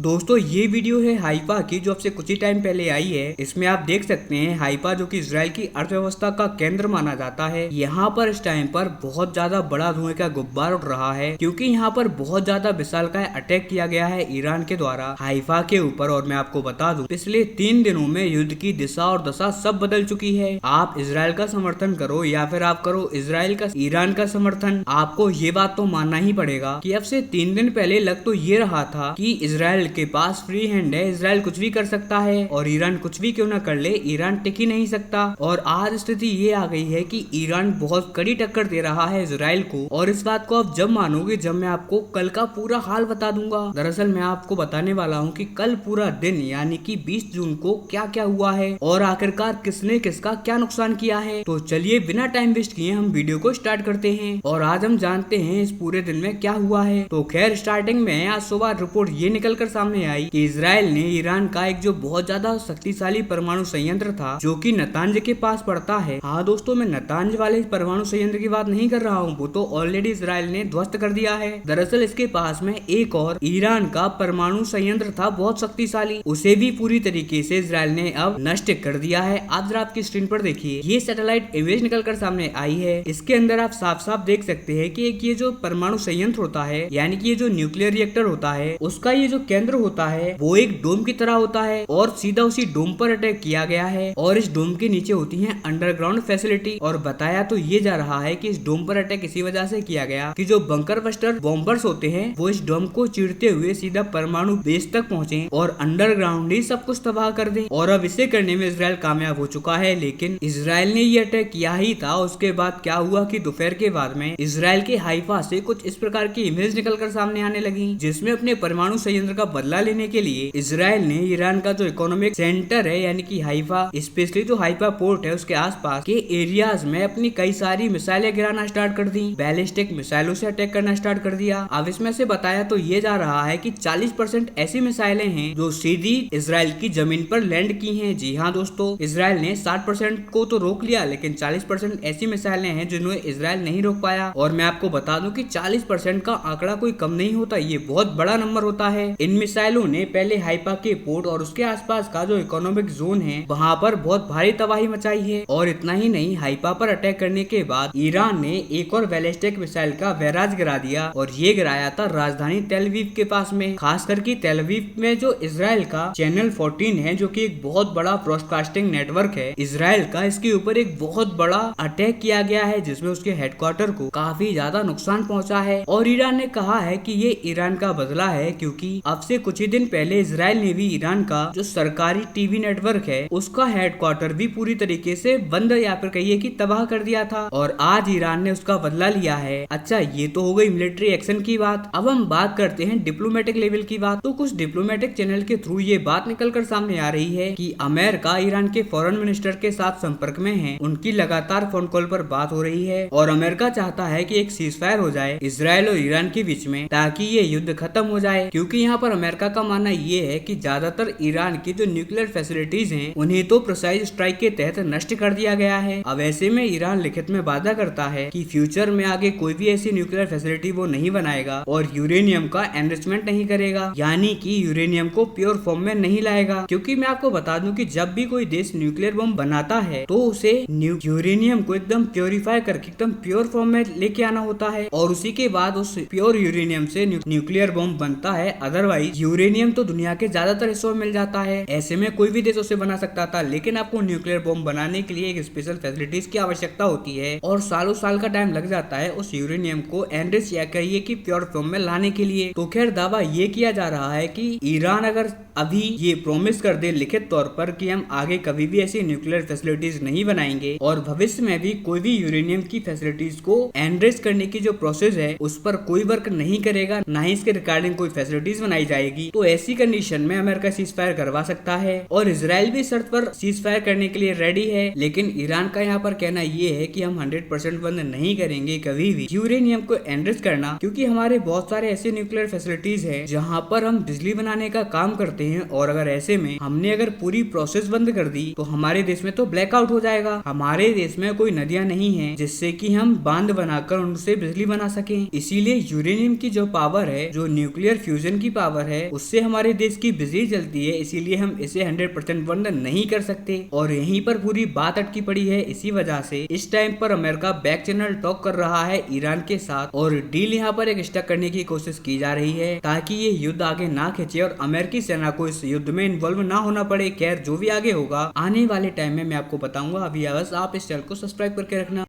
दोस्तों ये वीडियो है हाइफा की जो अब से कुछ ही टाइम पहले आई है। इसमें आप देख सकते हैं हाइफा जो कि इजराइल की अर्थव्यवस्था का केंद्र माना जाता है। यहाँ पर इस टाइम पर बहुत ज्यादा बड़ा धुएं का गुब्बार उठ रहा है क्योंकि यहाँ पर बहुत ज्यादा विशालकाय अटैक किया गया है ईरान के द्वारा हाइफा के ऊपर। और मैं आपको बता दूं पिछले 3 दिनों में युद्ध की दिशा और दशा सब बदल चुकी है। आप इजराइल का समर्थन करो या फिर आप करो ईरान का समर्थन, आपको ये बात तो मानना ही पड़ेगा कि अब से 3 दिन पहले लग तो ये रहा था कि इजराइल के पास फ्री हैंड है, इजराइल कुछ भी कर सकता है और ईरान कुछ भी क्यों ना कर ले, ईरान टिक ही नहीं सकता। और आज स्थिति ये आ गई है कि ईरान बहुत कड़ी टक्कर दे रहा है इजराइल को। और इस बात को आप जब मानोगे जब मैं आपको कल का पूरा हाल बता दूंगा। दरअसल मैं आपको बताने वाला हूँ कि कल पूरा दिन यानी कि 20 जून को क्या क्या हुआ है और आखिरकार किसने किसका क्या नुकसान किया है। तो चलिए बिना टाइम वेस्ट किए हम वीडियो को स्टार्ट करते हैं और आज हम जानते हैं इस पूरे दिन में क्या हुआ है। तो खैर स्टार्टिंग में आज सुबह रिपोर्ट ये निकल कर सामने आई कि इजराइल ने ईरान का एक जो बहुत ज्यादा शक्तिशाली परमाणु संयंत्र था जो कि नतांज के पास पड़ता है। हाँ दोस्तों, मैं नतांज वाले परमाणु संयंत्र की बात नहीं कर रहा हूँ, वो तो ऑलरेडी इजराइल ने ध्वस्त कर दिया है। दरअसल इसके पास में एक और ईरान का परमाणु संयंत्र था बहुत शक्तिशाली, उसे भी पूरी तरीके से इजराइल ने अब नष्ट कर दिया है। आप जरा आपकी स्क्रीन पर देखिए, ये सैटेलाइट इमेज निकल कर सामने आई है। इसके अंदर आप साफ साफ देख सकते हैं कि एक ये जो परमाणु संयंत्र होता है यानी कि ये जो न्यूक्लियर रिएक्टर होता है उसका ये जो केंद्र होता है वो एक डोम की तरह होता है और सीधा उसी डोम पर अटैक किया गया है। और इस डोम के नीचे होती है अंडरग्राउंड फैसिलिटी। और बताया तो ये जा रहा है कि इस डोम पर अटैक इसी वजह से किया गया कि जो बंकर बस्टर बॉम्बर्स होते हैं वो इस डोम को चीरते हुए सीधा परमाणु बेस तक पहुंचे और अंडरग्राउंड ही सब कुछ तबाह कर दें। और अब इसे करने में इजराइल कामयाब हो चुका है। लेकिन इजराइल ने ये अटैक किया ही था, उसके बाद क्या हुआ कि दोपहर के बाद में इजराइल के हाइफा से कुछ इस प्रकार की इमेज निकल कर सामने आने लगी जिसमें अपने परमाणु संयंत्र का बदला लेने के लिए इजराइल ने ईरान का जो इकोनॉमिक सेंटर है यानी कि हाइफा, स्पेशली जो हाइफा पोर्ट है उसके आसपास के एरियाज में अपनी कई सारी मिसाइलें गिराना स्टार्ट कर दी, बैलिस्टिक मिसाइलों से अटैक करना स्टार्ट कर दिया। अब इसमें से बताया तो ये जा रहा है कि 40% ऐसी मिसाइलें हैं जो सीधी इजराइल की जमीन पर लैंड की हैं। जी हाँ दोस्तों, इजराइल ने 60% को तो रोक लिया लेकिन 40% ऐसी मिसाइलें हैं जिन्हें इजराइल नहीं रोक पाया। और मैं आपको बता दूं कि 40% का आंकड़ा कोई कम नहीं होता, ये बहुत बड़ा नंबर होता है। इन मिसाइलों ने पहले हाइफा के पोर्ट और उसके आसपास का जो इकोनॉमिक जोन है वहाँ पर बहुत भारी तबाही मचाई है। और इतना ही नहीं, हाइफा पर अटैक करने के बाद ईरान ने एक और बैलिस्टिक मिसाइल का बैराज गिरा दिया और ये गिराया था राजधानी तेल अवीव के पास में। खास करके तेल अवीव में जो इजराइल का चैनल 14 है जो कि एक बहुत बड़ा ब्रॉडकास्टिंग नेटवर्क है इजराइल का, इसके ऊपर एक बहुत बड़ा अटैक किया गया है जिसमें उसके हेडक्वार्टर को काफी ज्यादा नुकसान पहुंचा है। और ईरान ने कहा है कि ये ईरान का बदला है क्योंकि अब से कुछ ही दिन पहले इजराइल ने भी ईरान का जो सरकारी टीवी नेटवर्क है उसका हेडक्वार्टर भी पूरी तरीके से बंद या फिर कहिए कि तबाह कर दिया था और आज ईरान ने उसका बदला लिया है। अच्छा, ये तो हो गई मिलिट्री एक्शन की बात। अब हम बात करते हैं डिप्लोमेटिक लेवल की बात। तो कुछ डिप्लोमेटिक चैनल के थ्रू ये बात निकल कर सामने आ रही है कि अमेरिका ईरान के फॉरेन मिनिस्टर के साथ संपर्क में है, उनकी लगातार फोन कॉल पर बात हो रही है और अमेरिका चाहता है कि एक सीजफायर हो जाए इजराइल और ईरान के बीच में ताकि ये युद्ध खत्म हो जाए। क्योंकि यहाँ पर अमेरिका का मानना ये है कि ज्यादातर ईरान की जो न्यूक्लियर फैसिलिटीज हैं उन्हें तो प्रिसाइज स्ट्राइक के तहत नष्ट कर दिया गया है। अब ऐसे में ईरान लिखित में वादा करता है कि फ्यूचर में आगे कोई भी ऐसी न्यूक्लियर फैसिलिटी वो नहीं बनाएगा और यूरेनियम का एनरिचमेंट नहीं करेगा, यानी कि यूरेनियम को प्योर फॉर्म में नहीं लाएगा। क्योंकि मैं आपको बता दूं कि जब भी कोई देश न्यूक्लियर बम बनाता है तो उसे यूरेनियम को एकदम प्योरीफाई करके एकदम प्योर फॉर्म में लेके आना होता है और उसी के बाद उस प्योर यूरेनियम से न्यूक्लियर बम बनता है। अदरवाइज यूरेनियम तो दुनिया के ज्यादातर हिस्सों में मिल जाता है, ऐसे में कोई भी देश उसे बना सकता था। लेकिन आपको न्यूक्लियर बम बनाने के लिए एक स्पेशल फैसिलिटीज की आवश्यकता होती है और सालों साल का टाइम लग जाता है उस यूरेनियम को एनरिच या कहिए कि प्योर फॉर्म में लाने के लिए। तो खैर दावा ये किया जा रहा है कि ईरान अगर अभी ये प्रॉमिस कर दे लिखित तौर पर कि हम आगे कभी भी ऐसी न्यूक्लियर फैसिलिटीज नहीं बनाएंगे और भविष्य में भी कोई भी यूरेनियम की फैसिलिटीज को एनरिच करने की जो प्रोसेस है उस पर कोई वर्क नहीं करेगा, ना ही इसके रिगार्डिंग कोई फैसिलिटीज बनाई जाएगी, तो ऐसी कंडीशन में अमेरिका सीज फायर करवा सकता है। और इजराइल भी शर्त पर सीज फायर करने के लिए रेडी है। लेकिन ईरान का यहाँ पर कहना ये है कि हम 100% बंद नहीं करेंगे कभी भी यूरेनियम को एनरिच करना, क्योंकि हमारे बहुत सारे ऐसे न्यूक्लियर फैसिलिटीज है जहाँ पर हम बिजली बनाने का काम करते होते हैं और अगर ऐसे में हमने अगर पूरी प्रोसेस बंद कर दी तो हमारे देश में तो ब्लैकआउट हो जाएगा। हमारे देश में कोई नदियां नहीं है जिससे कि हम बांध बनाकर उनसे बिजली बना सके। इसीलिए यूरेनियम की जो पावर है, जो न्यूक्लियर फ्यूजन की पावर है, उससे हमारे देश की बिजली चलती है। इसीलिए हम इसे 100% बंद नहीं कर सकते और यहीं पर पूरी बात अटकी पड़ी है। इसी वजह से इस टाइम पर अमेरिका बैक चैनल टॉक कर रहा है ईरान के साथ और डील यहाँ पर एक स्टक करने की कोशिश की जा रही है ताकि ये युद्ध आगे ना खींचे और अमेरिकी सेना को इस युद्ध में इन्वॉल्व ना होना पड़े। खैर जो भी आगे होगा आने वाले टाइम में मैं आपको बताऊंगा। अभी बस आप इस चैनल को सब्सक्राइब करके रखना।